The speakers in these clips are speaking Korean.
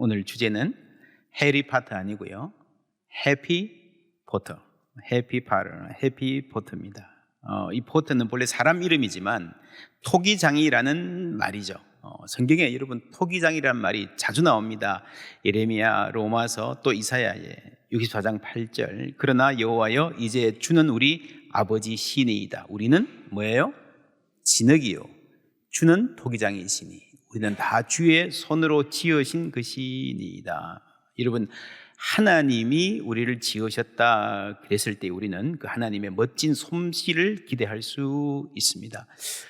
오늘 주제는 해리파터 아니고요, 해피포터, 해피포터입니다. 이 포터는 본래 사람 이름이지만 토기장이라는 말이죠. 성경에 여러분 토기장이라는 말이 자주 나옵니다. 예레미야, 로마서, 또 이사야에 64장 8절. 그러나 여호와여, 이제 주는 우리 아버지 시니이다. 우리는 뭐예요? 진흙이요, 주는 토기장이시니 우리는 다 주의 손으로 지으신 것이니이다. 여러분, 하나님이 우리를 지으셨다 그랬을 때 우리는 그 하나님의 멋진 솜씨를 기대할 수 있습니다.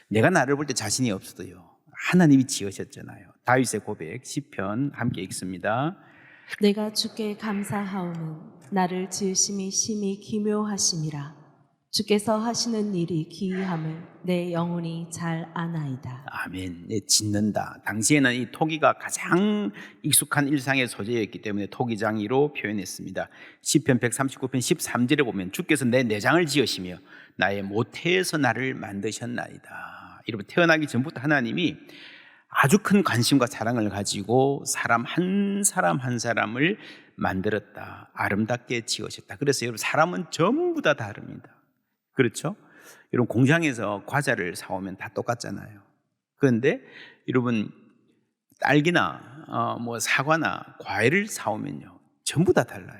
내가 나를 볼 때 자신이 없어도요, 하나님이 지으셨잖아요. 다윗의 고백, 시편 함께 읽습니다. 내가 주께 감사하오는 나를 지으심이 심히 기묘하심이라. 주께서 하시는 일이 기이함을 내 영혼이 잘 아나이다. 아멘. 네, 짓는다. 당시에는 이 토기가 가장 익숙한 일상의 소재였기 때문에 토기장이로 표현했습니다. 시편 139편 13절에 보면 주께서 내 내장을 지으시며 나의 모태에서 나를 만드셨나이다. 여러분, 태어나기 전부터 하나님이 아주 큰 관심과 사랑을 가지고 사람 한 사람을 만들었다. 아름답게 지으셨다. 그래서 여러분, 사람은 전부 다 다릅니다. 그렇죠? 여러분, 공장에서 과자를 사오면 다 똑같잖아요. 그런데 여러분, 딸기나 사과나 과일을 사오면요, 전부 다 달라요.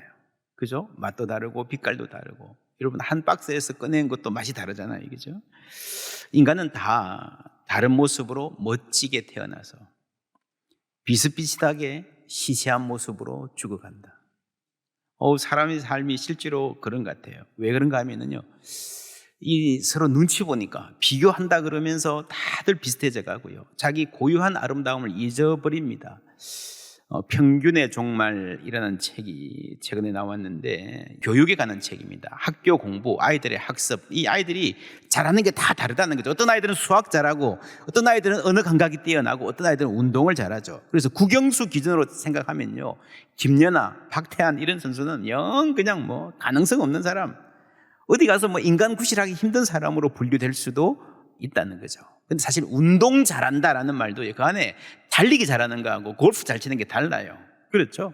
그죠? 맛도 다르고 빛깔도 다르고. 여러분, 한 박스에서 꺼낸 것도 맛이 다르잖아요. 그죠? 인간은 다 다른 모습으로 멋지게 태어나서 비슷비슷하게 시시한 모습으로 죽어간다. 사람의 삶이 실제로 그런 것 같아요. 왜 그런가 하면은요, 이 서로 눈치 보니까 비교한다 그러면서 다들 비슷해져 가고요, 자기 고유한 아름다움을 잊어버립니다. 평균의 종말이라는 책이 최근에 나왔는데 교육에 관한 책입니다. 학교 공부, 아이들의 학습, 이 아이들이 잘하는 게 다 다르다는 거죠. 어떤 아이들은 수학 잘하고, 어떤 아이들은 언어 감각이 뛰어나고, 어떤 아이들은 운동을 잘하죠. 그래서 국영수 기준으로 생각하면요, 김연아, 박태환 이런 선수는 영 그냥 가능성 없는 사람, 어디 가서 인간 구실하기 힘든 사람으로 분류될 수도 있다는 거죠. 근데 사실 운동 잘한다라는 말도 그 안에 달리기 잘하는 거하고 골프 잘 치는 게 달라요. 그렇죠?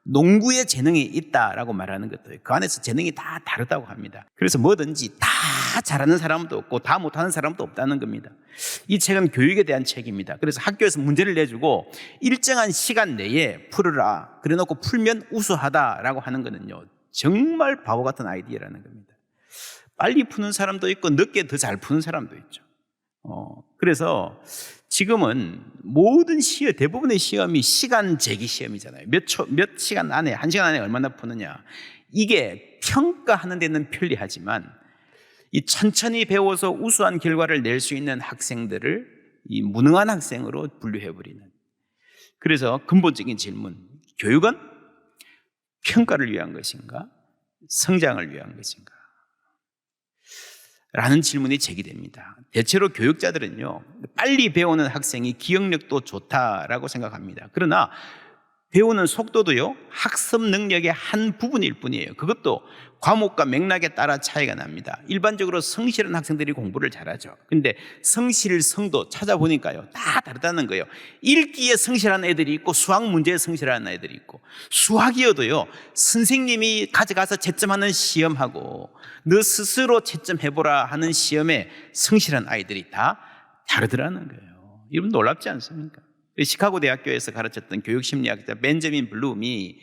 농구에 재능이 있다라고 말하는 것도 그 안에서 재능이 다 다르다고 합니다. 그래서 뭐든지 다 잘하는 사람도 없고 다 못하는 사람도 없다는 겁니다. 이 책은 교육에 대한 책입니다. 그래서 학교에서 문제를 내주고 일정한 시간 내에 풀어라, 그래 놓고 풀면 우수하다라고 하는 거는요, 정말 바보 같은 아이디어라는 겁니다. 빨리 푸는 사람도 있고 늦게 더 잘 푸는 사람도 있죠. 그래서 지금은 모든 시험, 대부분의 시험이 시간 재기 시험이잖아요. 몇 시간 안에, 1시간 안에 얼마나 푸느냐. 이게 평가하는 데는 편리하지만 이 천천히 배워서 우수한 결과를 낼 수 있는 학생들을 이 무능한 학생으로 분류해버리는. 그래서 근본적인 질문, 교육은 평가를 위한 것인가, 성장을 위한 것인가? 라는 질문이 제기됩니다. 대체로 교육자들은요, 빨리 배우는 학생이 기억력도 좋다라고 생각합니다. 그러나 배우는 속도도요, 학습 능력의 한 부분일 뿐이에요. 그것도 과목과 맥락에 따라 차이가 납니다. 일반적으로 성실한 학생들이 공부를 잘하죠. 근데 성실, 성도 찾아보니까요, 다 다르다는 거예요. 읽기에 성실한 애들이 있고 수학 문제에 성실한 애들이 있고, 수학이어도요, 선생님이 가져가서 채점하는 시험하고 너 스스로 채점해보라 하는 시험에 성실한 아이들이 다 다르더라는 거예요. 여러분, 놀랍지 않습니까? 시카고 대학교에서 가르쳤던 교육심리학자 벤저민 블룸이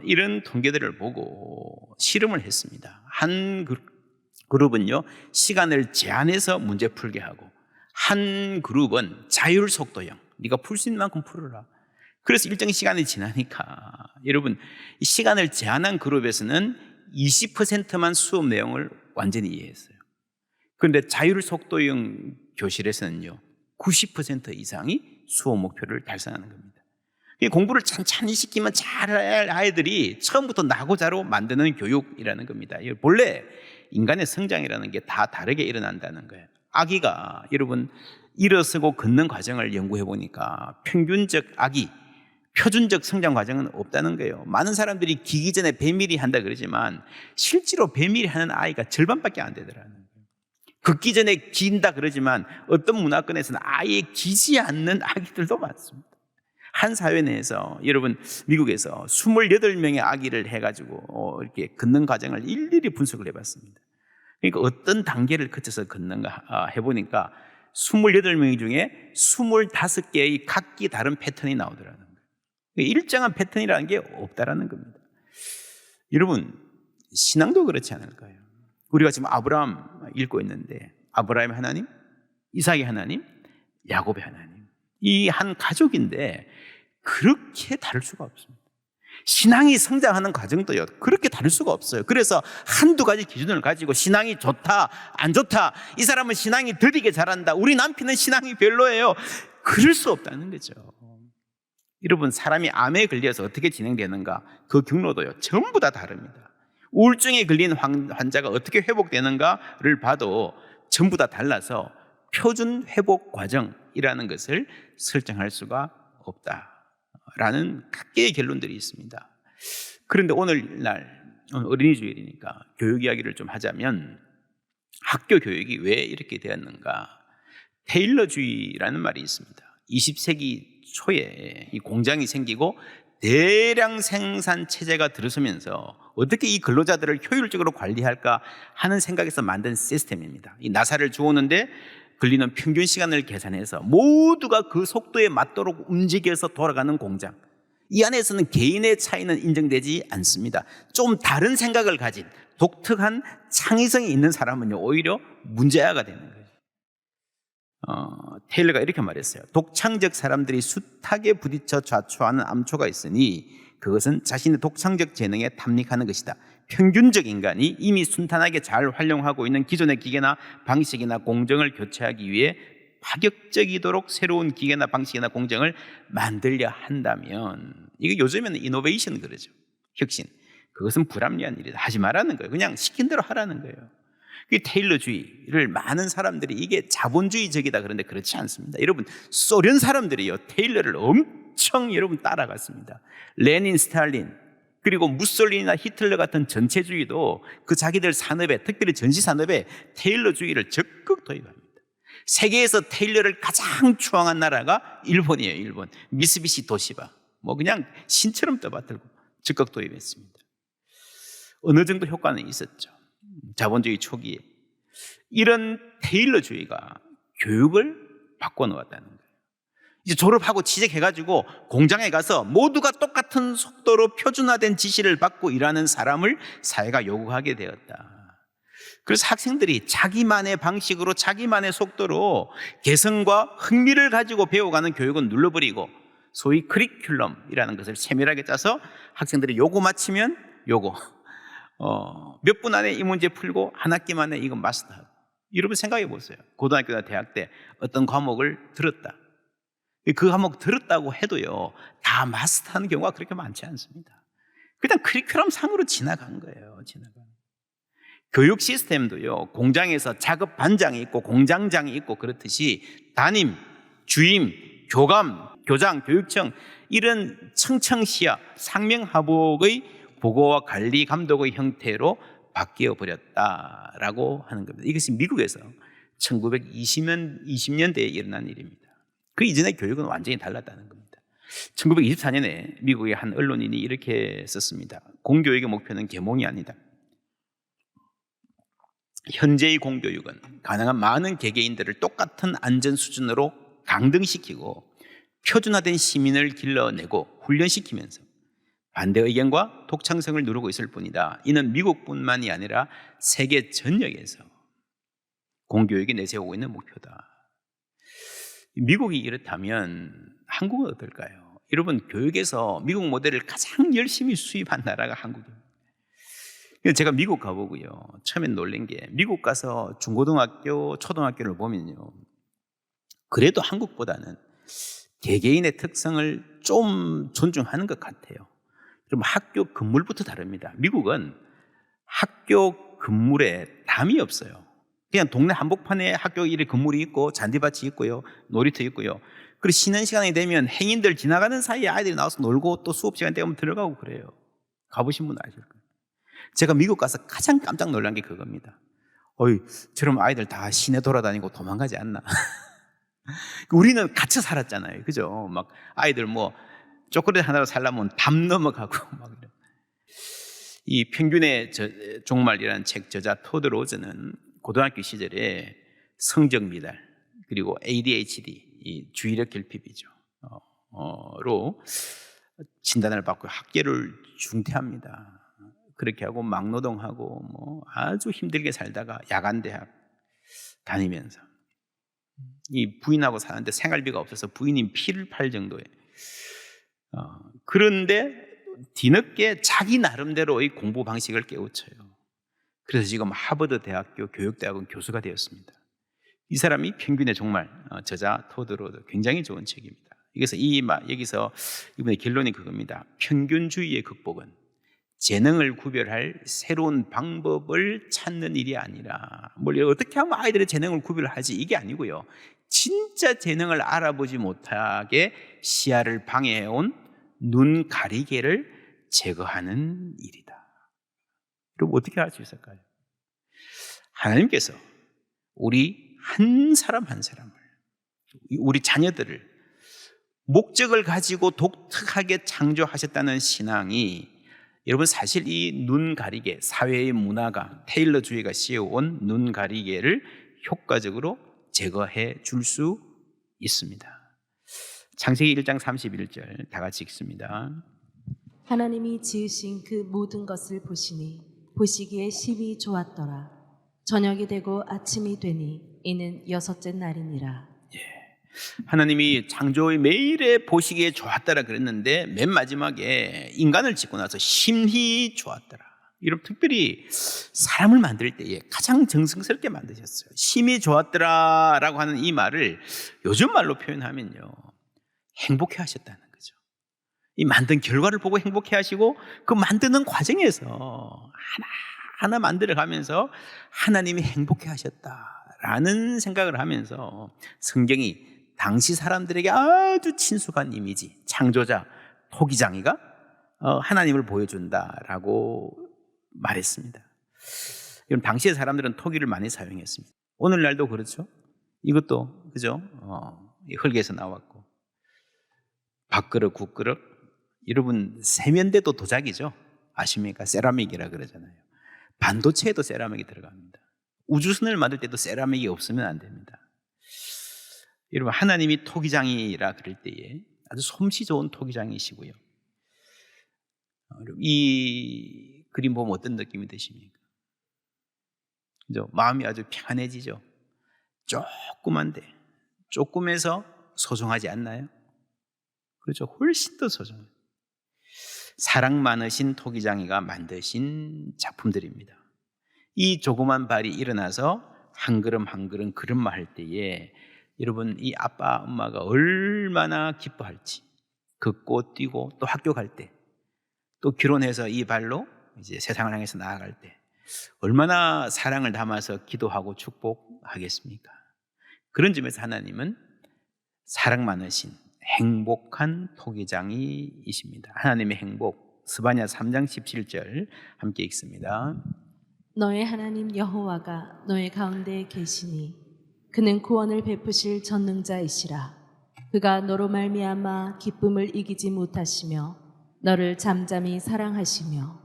이런 통계들을 보고 실험을 했습니다. 한 그룹은요, 시간을 제한해서 문제 풀게 하고, 한 그룹은 자율 속도형, 네가 풀 수 있는 만큼 풀어라. 그래서 일정 시간이 지나니까 여러분, 이 시간을 제한한 그룹에서는 20%만 수업 내용을 완전히 이해했어요. 그런데 자율 속도형 교실에서는요, 90% 이상이 수업 목표를 달성하는 겁니다. 공부를 찬찬히 시키면 잘할 아이들이 처음부터 나고자로 만드는 교육이라는 겁니다. 본래 인간의 성장이라는 게 다 다르게 일어난다는 거예요. 아기가 여러분 일어서고 걷는 과정을 연구해 보니까 평균적 아기, 표준적 성장 과정은 없다는 거예요. 많은 사람들이 기기 전에 배밀이 한다 그러지만 실제로 배밀이 하는 아이가 절반밖에 안 되더라는 거예요. 걷기 전에 긴다 그러지만 어떤 문화권에서는 아예 기지 않는 아기들도 많습니다. 한 사회 내에서 여러분 미국에서 28명의 아기를 해가지고 이렇게 걷는 과정을 일일이 분석을 해봤습니다. 그러니까 어떤 단계를 거쳐서 걷는가 해보니까 28명 중에 25개의 각기 다른 패턴이 나오더라는 거예요. 일정한 패턴이라는 게 없다라는 겁니다. 여러분 신앙도 그렇지 않을까요? 우리가 지금 아브라함 읽고 있는데 아브라함의 하나님, 이삭의 하나님, 야곱의 하나님, 이 한 가족인데 그렇게 다를 수가 없습니다. 신앙이 성장하는 과정도요 그렇게 다를 수가 없어요. 그래서 한두 가지 기준을 가지고 신앙이 좋다 안 좋다, 이 사람은 신앙이 더디게 잘한다, 우리 남편은 신앙이 별로예요, 그럴 수 없다는 거죠. 여러분 사람이 암에 걸려서 어떻게 진행되는가 그 경로도요 전부 다 다릅니다. 우울증에 걸린 환자가 어떻게 회복되는가를 봐도 전부 다 달라서 표준 회복 과정이라는 것을 설정할 수가 없다라는 각계의 결론들이 있습니다. 그런데 오늘날 어린이주일이니까 교육 이야기를 좀 하자면 학교 교육이 왜 이렇게 되었는가? 테일러주의라는 말이 있습니다. 20세기 초에 이 공장이 생기고 대량 생산 체제가 들어서면서 어떻게 이 근로자들을 효율적으로 관리할까 하는 생각에서 만든 시스템입니다. 이 나사를 주었는데 걸리는 평균 시간을 계산해서 모두가 그 속도에 맞도록 움직여서 돌아가는 공장. 이 안에서는 개인의 차이는 인정되지 않습니다. 좀 다른 생각을 가진 독특한 창의성이 있는 사람은요 오히려 문제아가 되는 거예요. 테일러가 이렇게 말했어요. 독창적 사람들이 숱하게 부딪혀 좌초하는 암초가 있으니 그것은 자신의 독창적 재능에 탐닉하는 것이다. 평균적 인간이 이미 순탄하게 잘 활용하고 있는 기존의 기계나 방식이나 공정을 교체하기 위해 파격적이도록 새로운 기계나 방식이나 공정을 만들려 한다면, 이게 요즘에는 이노베이션 그러죠. 혁신. 그것은 불합리한 일이다. 하지 말라는 거예요. 그냥 시킨 대로 하라는 거예요. 이 테일러주의를 많은 사람들이 이게 자본주의적이다 그런데 그렇지 않습니다. 여러분 소련 사람들이요 테일러를 엄청 여러분 따라갔습니다. 레닌, 스탈린 그리고 무솔리니나 히틀러 같은 전체주의도 그 자기들 산업에, 특별히 전시산업에 테일러주의를 적극 도입합니다. 세계에서 테일러를 가장 추앙한 나라가 일본이에요. 일본. 미쓰비시 도시바 뭐 그냥 신처럼 떠받들고 적극 도입했습니다. 어느 정도 효과는 있었죠. 자본주의 초기에 이런 테일러주의가 교육을 바꿔놓았다는 거예요. 이제 졸업하고 취직해가지고 공장에 가서 모두가 똑같은 속도로 표준화된 지시를 받고 일하는 사람을 사회가 요구하게 되었다. 그래서 학생들이 자기만의 방식으로 자기만의 속도로 개성과 흥미를 가지고 배워가는 교육은 눌러버리고 소위 커리큘럼이라는 것을 세밀하게 짜서 학생들이 요거 맞히면 요거 몇 분 안에 이 문제 풀고 한 학기 만에 이거 마스터하고. 여러분 생각해 보세요. 고등학교나 대학 때 어떤 과목을 들었다. 그 과목 들었다고 해도요 다 마스터하는 경우가 그렇게 많지 않습니다. 그냥 커리큘럼 상으로 지나간 거예요. 교육 시스템도요 공장에서 작업 반장이 있고 공장장이 있고 그렇듯이 담임, 주임, 교감, 교장, 교육청 이런 청청시야 상명하복의 보고와 관리 감독의 형태로 바뀌어 버렸다라고 하는 겁니다. 이것이 미국에서 1920년대에 일어난 일입니다. 그 이전의 교육은 완전히 달랐다는 겁니다. 1924년에 미국의 한 언론인이 이렇게 썼습니다. 공교육의 목표는 계몽이 아니다. 현재의 공교육은 가능한 많은 개개인들을 똑같은 안전 수준으로 강등시키고 표준화된 시민을 길러내고 훈련시키면서 반대 의견과 독창성을 누르고 있을 뿐이다. 이는 미국뿐만이 아니라 세계 전역에서 공교육이 내세우고 있는 목표다. 미국이 이렇다면 한국은 어떨까요? 여러분 교육에서 미국 모델을 가장 열심히 수입한 나라가 한국입니다. 제가 미국 가보고요 처음엔 놀란 게 미국 가서 중고등학교, 초등학교를 보면요 그래도 한국보다는 개개인의 특성을 좀 존중하는 것 같아요. 그럼 학교 건물부터 다릅니다. 미국은 학교 건물에 담이 없어요. 그냥 동네 한복판에 학교 일에 건물이 있고 잔디밭이 있고요, 놀이터 있고요. 그리고 쉬는 시간이 되면 행인들 지나가는 사이에 아이들이 나와서 놀고 또 수업 시간 되면 들어가고 그래요. 가보신 분 아실 거예요. 제가 미국 가서 가장 깜짝 놀란 게 그겁니다. 저럼 아이들 다 시내 돌아다니고 도망가지 않나? 우리는 갇혀 살았잖아요. 그죠? 막 아이들 뭐 초콜릿 하나로 살려면 담 넘어가고 막 이런. 이 평균의 종말이라는 책 저자 토드 로즈는 고등학교 시절에 성적 미달 그리고 ADHD, 이 주의력 결핍이죠. 로 진단을 받고 학계를 중퇴합니다. 그렇게 하고 막노동하고 뭐 아주 힘들게 살다가 야간 대학 다니면서 이 부인하고 사는데 생활비가 없어서 부인이 피를 팔 정도에 그런데 뒤늦게 자기 나름대로의 공부 방식을 깨우쳐요. 그래서 지금 하버드 대학교 교육대학원 교수가 되었습니다. 이 사람이 평균의 종말 저자 토드 로즈 굉장히 좋은 책입니다. 그래서 여기서 이번에 결론이 그겁니다. 평균주의의 극복은 재능을 구별할 새로운 방법을 찾는 일이 아니라 뭘 어떻게 하면 아이들의 재능을 구별을 하지 이게 아니고요. 진짜 재능을 알아보지 못하게 시야를 방해해온 눈 가리개를 제거하는 일이다. 그럼 어떻게 할 수 있을까요? 하나님께서 우리 한 사람 한 사람을, 우리 자녀들을 목적을 가지고 독특하게 창조하셨다는 신앙이 여러분 사실 이 눈 가리개, 사회의 문화가 테일러주의가 씌워온 눈 가리개를 효과적으로 제거해 줄 수 있습니다. 창세기 1장 31절 다 같이 읽습니다. 하나님이 지으신 그 모든 것을 보시니 보시기에 심히 좋았더라. 저녁이 되고 아침이 되니 이는 여섯째 날이니라. 하나님이 창조의 매일에 보시기에 좋았더라 그랬는데 맨 마지막에 인간을 짓고 나서 심히 좋았더라. 이런 특별히 사람을 만들 때에 가장 정성스럽게 만드셨어요. 심히 좋았더라라고 하는 이 말을 요즘 말로 표현하면요, 행복해 하셨다는 거죠. 이 만든 결과를 보고 행복해 하시고 그 만드는 과정에서 하나하나 만들어가면서 하나님이 행복해 하셨다라는 생각을 하면서 성경이 당시 사람들에게 아주 친숙한 이미지, 창조자 토기장이가 하나님을 보여준다라고 말했습니다. 그럼 당시의 사람들은 토기를 많이 사용했습니다. 오늘날도 그렇죠. 이것도 그죠? 흙에서 나왔고 밥그릇, 국그릇, 여러분 세면대도 도자기죠. 아십니까? 세라믹이라 그러잖아요. 반도체에도 세라믹이 들어갑니다. 우주선을 만들 때도 세라믹이 없으면 안 됩니다. 여러분 하나님이 토기장이라 그럴 때에 아주 솜씨 좋은 토기장이시고요. 이 그림 보면 어떤 느낌이 드십니까? 그죠? 마음이 아주 평안해지죠. 조그만데 조금해서 소중하지 않나요? 그렇죠. 훨씬 더 소중해요. 사랑 많으신 토기장이가 만드신 작품들입니다. 이 조그만 발이 일어나서 한 걸음 한 걸음 걸음마 할 때에 여러분 이 아빠 엄마가 얼마나 기뻐할지, 걷고 뛰고 또 학교 갈 때, 또 결혼해서 이 발로 이제 세상을 향해서 나아갈 때 얼마나 사랑을 담아서 기도하고 축복하겠습니까? 그런 점에서 하나님은 사랑 많으신 행복한 토기장이이십니다. 하나님의 행복, 스바냐 3장 17절 함께 읽습니다. 너의 하나님 여호와가 너의 가운데 계시니 그는 구원을 베푸실 전능자이시라. 그가 너로 말미암아 기쁨을 이기지 못하시며 너를 잠잠히 사랑하시며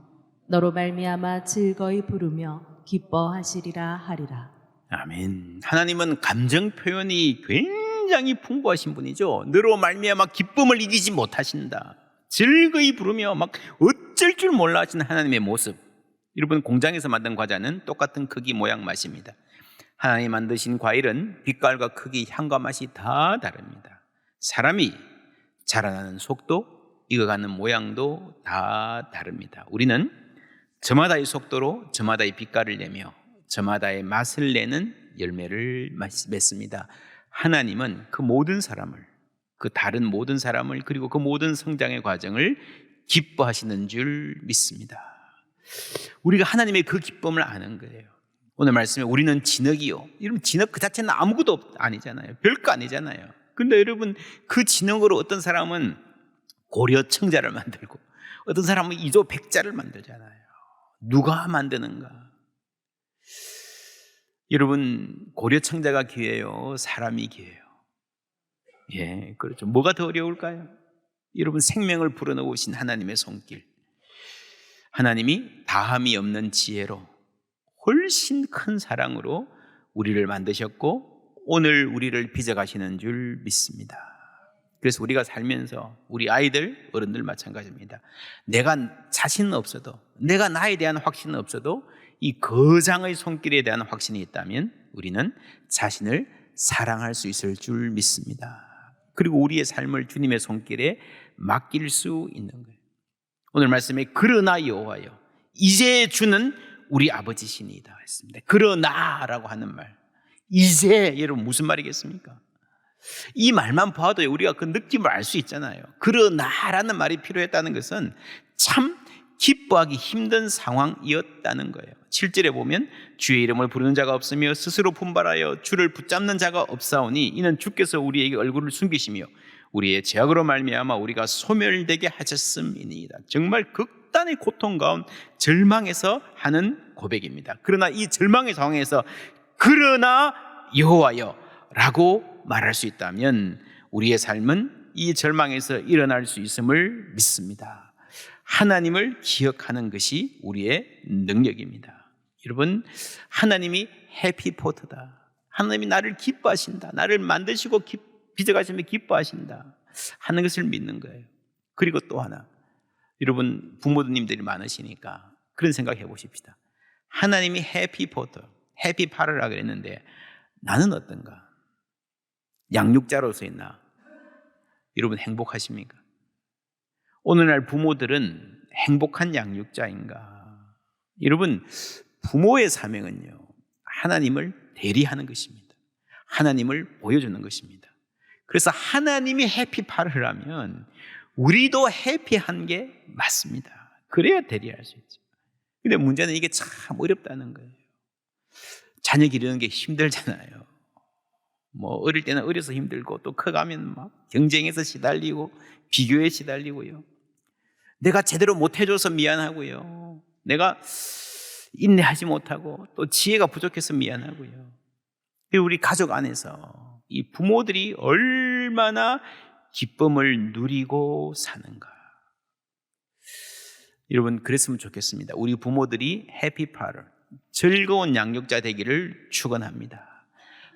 너로 말미암아 즐거이 부르며 기뻐하시리라 하리라. 아멘. 하나님은 감정 표현이 굉장히 풍부하신 분이죠. 너로 말미암아 기쁨을 이기지 못하신다. 즐거이 부르며 막 어쩔 줄 몰라 하시는 하나님의 모습. 여러분 공장에서 만든 과자는 똑같은 크기, 모양, 맛입니다. 하나님이 만드신 과일은 빛깔과 크기, 향과 맛이 다 다릅니다. 사람이 자라나는 속도, 익어가는 모양도 다 다릅니다. 우리는 저마다의 속도로 저마다의 빛깔을 내며 저마다의 맛을 내는 열매를 맺습니다. 하나님은 그 모든 사람을, 그 다른 모든 사람을, 그리고 그 모든 성장의 과정을 기뻐하시는 줄 믿습니다. 우리가 하나님의 그 기쁨을 아는 거예요. 오늘 말씀에 우리는 진흙이요. 여러분 진흙 그 자체는 아무것도 아니잖아요. 별거 아니잖아요. 근데 여러분 그 진흙으로 어떤 사람은 고려 청자를 만들고 어떤 사람은 이조 백자를 만들잖아요. 누가 만드는가? 여러분 고려 청자가 귀해요? 사람이 귀해요? 예, 그렇죠. 뭐가 더 어려울까요? 여러분, 생명을 불어넣으신 하나님의 손길. 하나님이 다함이 없는 지혜로 훨씬 큰 사랑으로 우리를 만드셨고 오늘 우리를 빚어가시는 줄 믿습니다. 그래서 우리가 살면서 우리 아이들, 어른들 마찬가지입니다. 내가 자신은 없어도, 내가 나에 대한 확신은 없어도 이 거장의 손길에 대한 확신이 있다면 우리는 자신을 사랑할 수 있을 줄 믿습니다. 그리고 우리의 삶을 주님의 손길에 맡길 수 있는 거예요. 오늘 말씀에 그러나 여호와여, 이제 주는 우리 아버지시니이다 했습니다. 그러나라고 하는 말, 이제, 여러분 무슨 말이겠습니까? 이 말만 봐도 우리가 그 느낌을 알 수 있잖아요. 그러나라는 말이 필요했다는 것은 참 기뻐하기 힘든 상황이었다는 거예요. 7절에 보면 주의 이름을 부르는 자가 없으며 스스로 분발하여 주를 붙잡는 자가 없사오니 이는 주께서 우리에게 얼굴을 숨기시며 우리의 죄악으로 말미암아 우리가 소멸되게 하셨음이니이다. 정말 극단의 고통 가운데 절망에서 하는 고백입니다. 그러나 이 절망의 상황에서 그러나 여호와여 라고 말할 수 있다면 우리의 삶은 이 절망에서 일어날 수 있음을 믿습니다. 하나님을 기억하는 것이 우리의 능력입니다. 여러분, 하나님이 해피포트다. 하나님이 나를 기뻐하신다. 나를 만드시고 빚어가시며 기뻐하신다 하는 것을 믿는 거예요. 그리고 또 하나, 여러분 부모님들이 많으시니까 그런 생각 해보십시다. 하나님이 해피포트, 해피파르라 그랬는데 나는 어떤가? 양육자로서의 나, 여러분 행복하십니까? 오늘날 부모들은 행복한 양육자인가? 여러분, 부모의 사명은요, 하나님을 대리하는 것입니다. 하나님을 보여주는 것입니다. 그래서 하나님이 해피파르라면 우리도 해피한 게 맞습니다. 그래야 대리할 수 있죠. 근데 문제는 이게 참 어렵다는 거예요. 자녀 기르는 게 힘들잖아요. 뭐 어릴 때는 어려서 힘들고 또 커가면 막 경쟁에서 시달리고 비교에 시달리고요. 내가 제대로 못해줘서 미안하고요. 내가 인내하지 못하고 또 지혜가 부족해서 미안하고요. 그리고 우리 가족 안에서 이 부모들이 얼마나 기쁨을 누리고 사는가. 여러분, 그랬으면 좋겠습니다. 우리 부모들이 해피파를, 즐거운 양육자 되기를 축원합니다.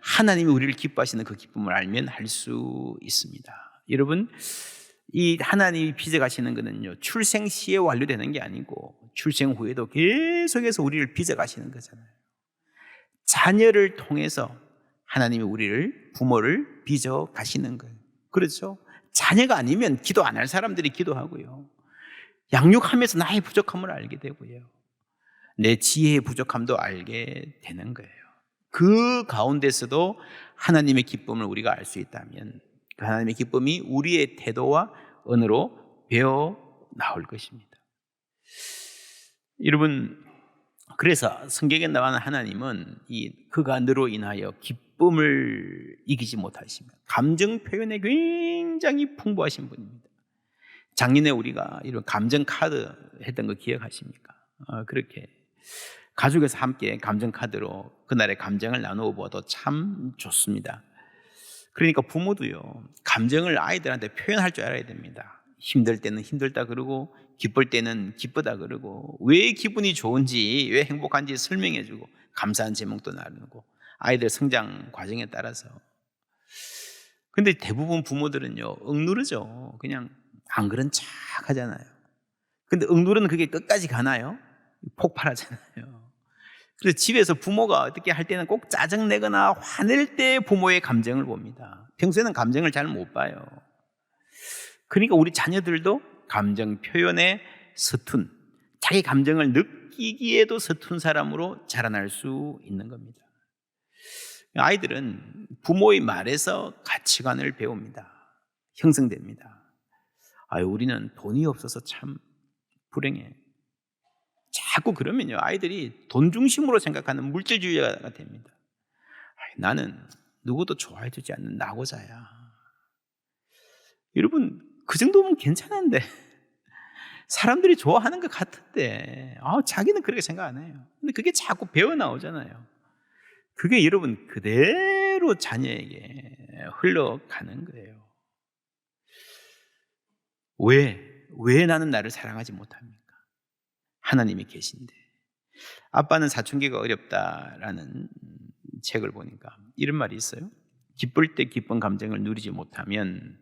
하나님이 우리를 기뻐하시는 그 기쁨을 알면 할 수 있습니다. 여러분, 이 하나님이 빚어가시는 것은요, 출생 시에 완료되는 게 아니고 출생 후에도 계속해서 우리를 빚어가시는 거잖아요. 자녀를 통해서 하나님이 우리를, 부모를 빚어가시는 거예요. 그렇죠? 자녀가 아니면 기도 안 할 사람들이 기도하고요, 양육하면서 나의 부족함을 알게 되고요, 내 지혜의 부족함도 알게 되는 거예요. 그 가운데서도 하나님의 기쁨을 우리가 알 수 있다면 그 하나님의 기쁨이 우리의 태도와 언어로 배어 나올 것입니다. 여러분, 그래서 성경에 나오는 하나님은 그가 너로 인하여 기쁨을 이기지 못하십니다. 감정 표현에 굉장히 풍부하신 분입니다. 작년에 우리가 이런 감정 카드 했던 거 기억하십니까? 그렇게 가족에서 함께 감정 카드로 그날의 감정을 나누어 보아도 참 좋습니다. 그러니까 부모도요, 감정을 아이들한테 표현할 줄 알아야 됩니다. 힘들 때는 힘들다 그러고 기쁠 때는 기쁘다 그러고 왜 기분이 좋은지, 왜 행복한지 설명해주고 감사한 제목도 나누고 아이들 성장 과정에 따라서. 근데 대부분 부모들은요, 억누르죠. 그냥 안 그런 척 하잖아요. 근데 억누르는 그게 끝까지 가나요? 폭발하잖아요. 그래서 집에서 부모가 어떻게 할 때는 꼭 짜증내거나 화낼 때 부모의 감정을 봅니다. 평소에는 감정을 잘 못 봐요. 그러니까 우리 자녀들도 감정 표현에 서툰, 자기 감정을 느끼기에도 서툰 사람으로 자라날 수 있는 겁니다. 아이들은 부모의 말에서 가치관을 배웁니다. 형성됩니다. 우리는 돈이 없어서 참 불행해. 자꾸 그러면요, 아이들이 돈 중심으로 생각하는 물질주의자가 됩니다. 나는 누구도 좋아해 주지 않는 낙오자야. 여러분, 그 정도면 괜찮은데 사람들이 좋아하는 것 같은데 자기는 그렇게 생각 안 해요. 근데 그게 자꾸 배어 나오잖아요. 그게 여러분 그대로 자녀에게 흘러가는 거예요. 왜 나는 나를 사랑하지 못합니까? 하나님이 계신데. 아빠는 사춘기가 어렵다라는 책을 보니까 이런 말이 있어요. 기쁠 때 기쁜 감정을 누리지 못하면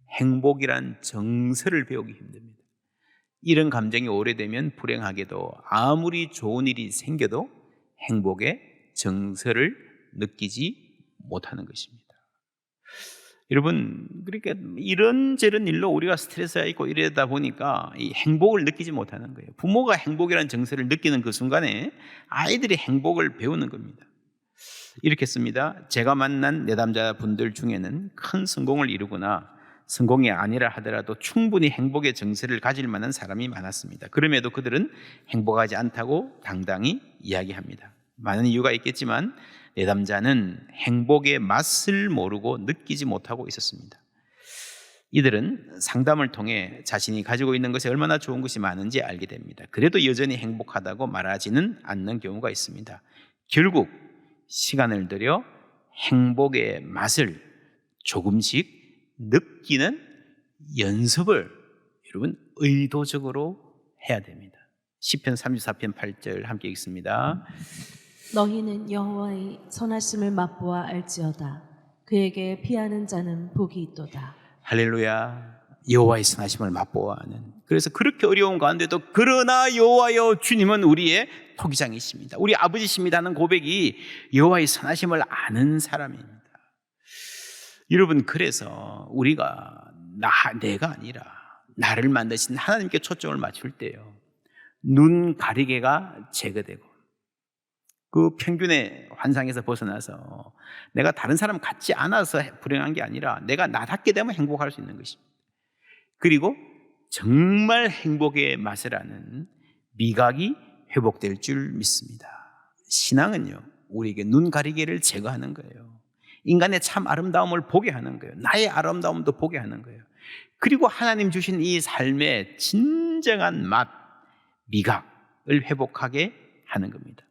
행복이란 정서를 배우기 힘듭니다. 이런 감정이 오래되면 불행하게도 아무리 좋은 일이 생겨도 행복의 정서를 느끼지 못하는 것입니다. 여러분, 그러니까 이런저런 일로 우리가 스트레스가 있고 이러다 보니까 이 행복을 느끼지 못하는 거예요. 부모가 행복이라는 정서를 느끼는 그 순간에 아이들이 행복을 배우는 겁니다. 이렇게 씁니다. 제가 만난 내담자분들 중에는 큰 성공을 이루거나 성공이 아니라 하더라도 충분히 행복의 정서를 가질 만한 사람이 많았습니다. 그럼에도 그들은 행복하지 않다고 당당히 이야기합니다. 많은 이유가 있겠지만 내담자는 행복의 맛을 모르고 느끼지 못하고 있었습니다. 이들은 상담을 통해 자신이 가지고 있는 것이 얼마나 좋은 것이 많은지 알게 됩니다. 그래도 여전히 행복하다고 말하지는 않는 경우가 있습니다. 결국 시간을 들여 행복의 맛을 조금씩 느끼는 연습을 여러분 의도적으로 해야 됩니다. 시편 34편 8절 함께 읽습니다. 너희는 여호와의 선하심을 맛보아 알지어다. 그에게 피하는 자는 복이 있도다. 할렐루야. 여호와의 선하심을 맛보아하는. 그래서 그렇게 어려운 가운데도 그러나 여호와여 주님은 우리의 토기장이십니다. 우리 아버지십니다 하는 고백이 여호와의 선하심을 아는 사람입니다. 여러분, 그래서 우리가 내가 아니라 나를 만드신 하나님께 초점을 맞출 때요, 눈 가리개가 제거되고 그 평균의 환상에서 벗어나서 내가 다른 사람 같지 않아서 불행한 게 아니라 내가 나답게 되면 행복할 수 있는 것입니다. 그리고 정말 행복의 맛을 아는 미각이 회복될 줄 믿습니다. 신앙은요, 우리에게 눈 가리개를 제거하는 거예요. 인간의 참 아름다움을 보게 하는 거예요. 나의 아름다움도 보게 하는 거예요. 그리고 하나님 주신 이 삶의 진정한 맛, 미각을 회복하게 하는 겁니다.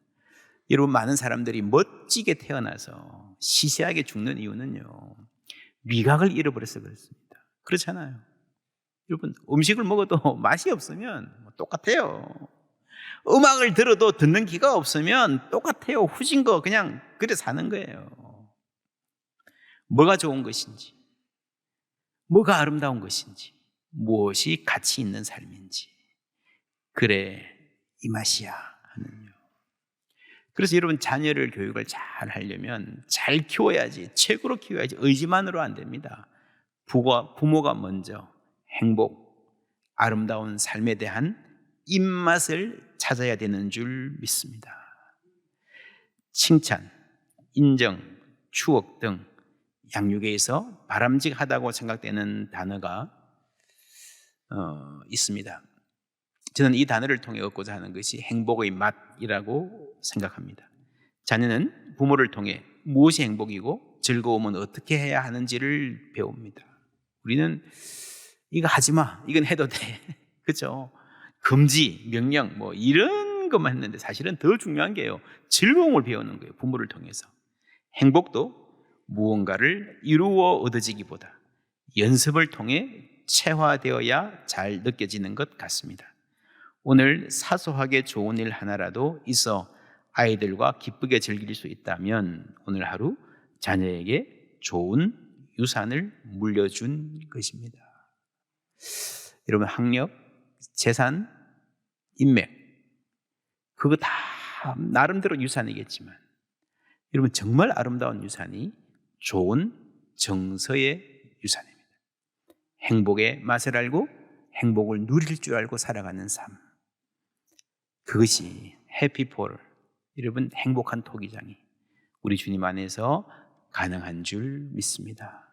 여러분, 많은 사람들이 멋지게 태어나서 시시하게 죽는 이유는요, 미각을 잃어버려서 그렇습니다. 그렇잖아요. 여러분, 음식을 먹어도 맛이 없으면 똑같아요. 음악을 들어도 듣는 귀가 없으면 똑같아요. 후진 거 그냥 그래 사는 거예요. 뭐가 좋은 것인지, 뭐가 아름다운 것인지, 무엇이 가치 있는 삶인지, 그래 이 맛이야 하는요. 그래서 여러분, 자녀를 교육을 잘 하려면 잘 키워야지, 최고로 키워야지 의지만으로 안 됩니다. 부모가 먼저 행복, 아름다운 삶에 대한 입맛을 찾아야 되는 줄 믿습니다. 칭찬, 인정, 추억 등 양육에서 바람직하다고 생각되는 단어가 있습니다. 저는 이 단어를 통해 얻고자 하는 것이 행복의 맛이라고 생각합니다. 자녀는 부모를 통해 무엇이 행복이고 즐거움은 어떻게 해야 하는지를 배웁니다. 우리는 이거 하지 마, 이건 해도 돼, 그렇죠? 금지, 명령 뭐 이런 것만 했는데 사실은 더 중요한 게요, 즐거움을 배우는 거예요. 부모를 통해서. 행복도 무언가를 이루어 얻어지기보다 연습을 통해 체화되어야 잘 느껴지는 것 같습니다. 오늘 사소하게 좋은 일 하나라도 있어 아이들과 기쁘게 즐길 수 있다면 오늘 하루 자녀에게 좋은 유산을 물려준 것입니다. 여러분, 학력, 재산, 인맥, 그거 다 나름대로 유산이겠지만 여러분, 정말 아름다운 유산이 좋은 정서의 유산입니다. 행복의 맛을 알고 행복을 누릴 줄 알고 살아가는 삶, 그것이 해피폴, 여러분 행복한 토기장이 우리 주님 안에서 가능한 줄 믿습니다.